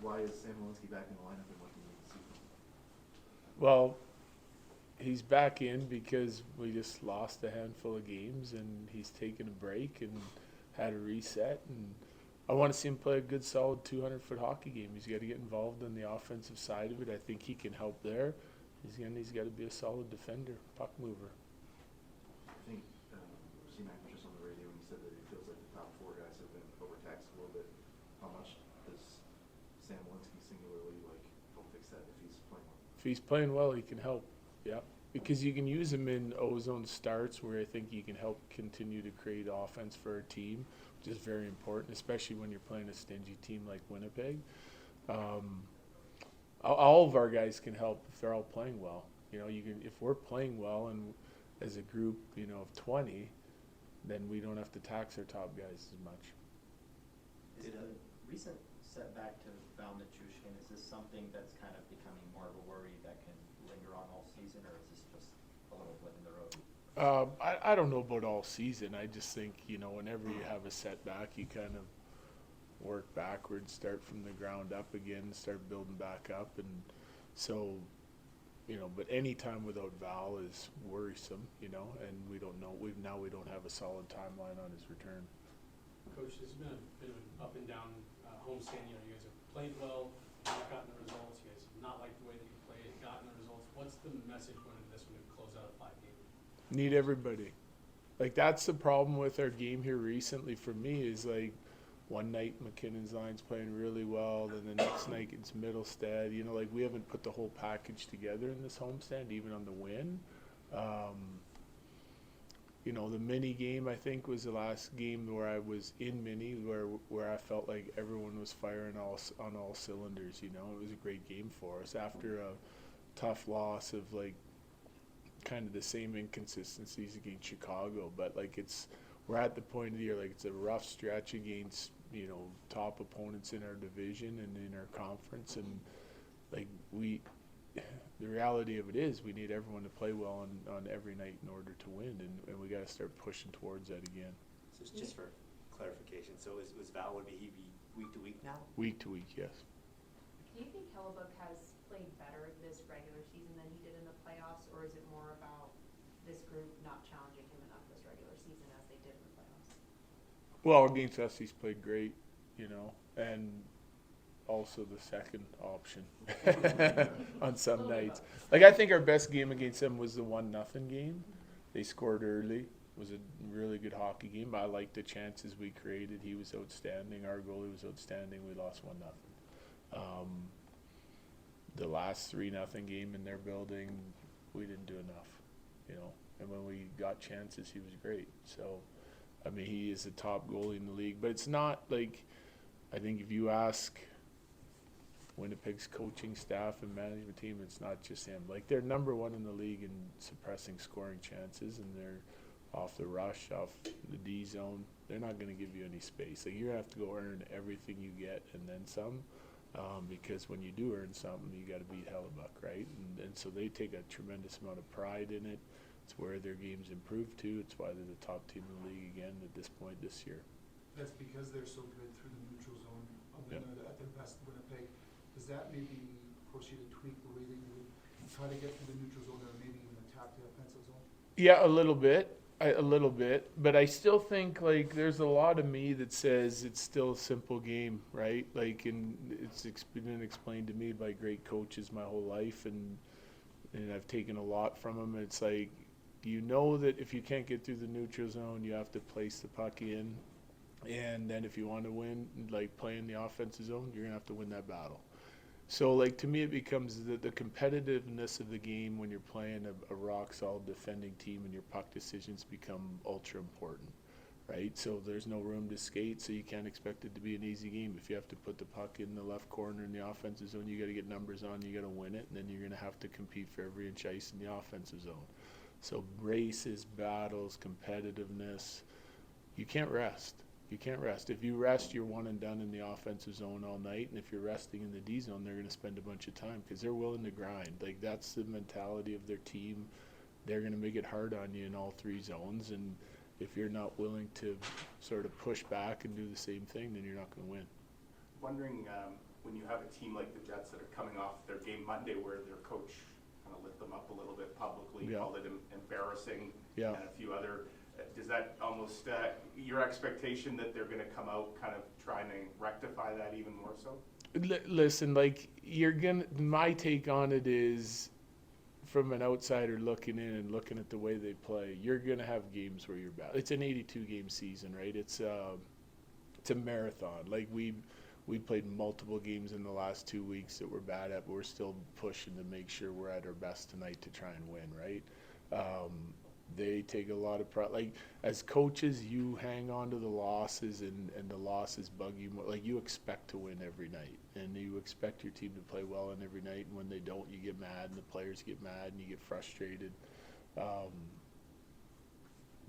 why is Sam Walensky back in the lineup, and what do you need to see from him? Well, he's back in because we just lost a handful of games, and he's taken a break and had a reset. And I want to see him play a good, solid 200-foot hockey game. He's got to get involved in the offensive side of it. I think he can help there. He's got to be a solid defender, puck mover. I think C-Mac was just on the radio and he said that it feels like the top four guys have been overtaxed a little bit. How much does Sam Walensky singularly help fix that if he's playing well? If he's playing well, he can help. Yeah, because you can use him in ozone starts where I think you can help continue to create offense for a team, which is very important, especially when you're playing a stingy team like Winnipeg. Um, all of our guys can help if they're all playing well. You know, you can if we're playing well and as a group, of 20, then we don't have to tax our top guys as much. Is the recent setback to Val Nichushkin, is this something that's kind of becoming more of a worry that can linger on all season, or is this just a little blip in the road? I don't know about all season. I just think, whenever you have a setback, you kind of work backwards, start from the ground up again, start building back up. And so, but any time without Val is worrisome, and we don't know. We don't have a solid timeline on his return. Coach, this has been a bit of an up and down homestand. You guys have played well, not gotten the results. You guys have not liked the way that you played, gotten the results. What's the message going into this one to close out a 5-game? Need everybody. That's the problem with our game here recently for me is one night McKinnon's line's playing really well, then the next night it's Middlestead. We haven't put the whole package together in this homestand, even on the win. The mini game I think was the last game where I was in mini where I felt like everyone was firing on all cylinders. It was a great game for us after a tough loss of kind of the same inconsistencies against Chicago. But we're at the point of the year it's a rough stretch against top opponents in our division and in our conference, and the reality of it is we need everyone to play well on every night in order to win, and we got to start pushing towards that again. So just for clarification, so was Val, would he be week to week now? Week to week, yes. Do you think Hellebuyck has played better this regular season than he did in the playoffs, or is it more about this group not challenging him enough this regular season as they did in the playoffs? Well, against us he's played great, and also the second option on some nights. I think our best game against them was the 1-0 game. They scored early. It was a really good hockey game. I liked the chances we created. He was outstanding. Our goalie was outstanding. We lost 1-0. The last 3-0 game in their building, we didn't do enough, And when we got chances, he was great. So, he is the top goalie in the league. But it's not I think if you ask Winnipeg's coaching staff and management team, it's not just him. They're number one in the league in suppressing scoring chances, and they're off the rush, off the D zone. They're not going to give you any space. You're going to have to go earn everything you get and then some, because when you do earn something, you got to beat Hellebuyck, right? And so they take a tremendous amount of pride in it. It's where their game's improved to. It's why they're the top team in the league again at this point this year. That's because they're so good through the neutral zone at their best Winnipeg. Does that maybe force you to tweak the way that you would try to get through the neutral zone or maybe even attack the offensive zone? Yeah, a little bit. But I still think there's a lot of me that says it's still a simple game, right? And it's been explained to me by great coaches my whole life, and I've taken a lot from them. It's that if you can't get through the neutral zone, you have to place the puck in. And then if you want to win, play in the offensive zone, you're going to have to win that battle. So, to me, it becomes the competitiveness of the game when you're playing a rock-solid defending team and your puck decisions become ultra important, right? So there's no room to skate, so you can't expect it to be an easy game. If you have to put the puck in the left corner in the offensive zone, you got to get numbers on, you got to win it, and then you're going to have to compete for every inch ice in the offensive zone. So races, battles, competitiveness, you can't rest. You can't rest. If you rest, you're one and done in the offensive zone all night. And if you're resting in the D zone, they're going to spend a bunch of time because they're willing to grind. That's the mentality of their team. They're going to make it hard on you in all three zones. And if you're not willing to sort of push back and do the same thing, then you're not going to win. wondering, when you have a team like the Jets that are coming off their game Monday where their coach kind of lit them up a little bit publicly, Yeah. called it embarrassing, Yeah. and a few other, does that almost, your expectation that they're gonna come out kind of trying to rectify that even more so? Listen, like my take on it is, from an outsider looking in and looking at the way they play, you're gonna have games where you're bad. It's an 82 game season, right? It's a marathon. Like we played multiple games in the last 2 weeks that we're bad at, but we're still pushing to make sure we're at our best tonight to try and win, right? They take a lot of pride. Like, as coaches, you hang on to the losses, and the losses bug you more. Like, you expect to win every night, and you expect your team to play well in every night, and when they don't, you get mad, and the players get mad, and you get frustrated.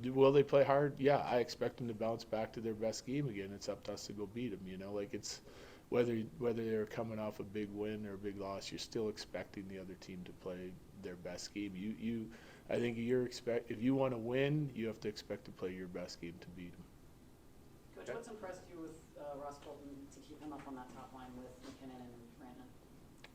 Will they play hard? Yeah, I expect them to bounce back to their best game again. It's up to us to go beat them, you know? Like, it's whether they're coming off a big win or a big loss, you're still expecting the other team to play their best game. I think if you want to win, you have to expect to play your best game to beat them. Coach, what's impressed you with Ross Colton to keep him up on that top line with McKinnon and Rantanen?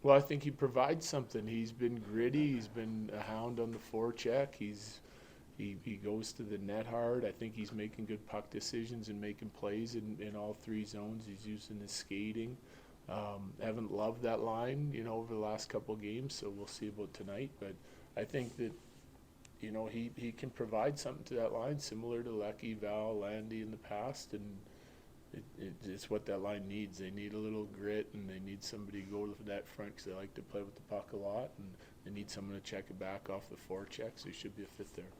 Well, I think he provides something. He's been gritty. He's been a hound on the forecheck. He goes to the net hard. I think he's making good puck decisions and making plays in all three zones. He's using his skating. Haven't loved that line, over the last couple of games, so we'll see about tonight. But I think that, he can provide something to that line similar to Lecky, Val, Landy in the past, and it's what that line needs. They need a little grit, and they need somebody to go to that front because they like to play with the puck a lot, and they need someone to check it back off the forecheck, so he should be a fit there.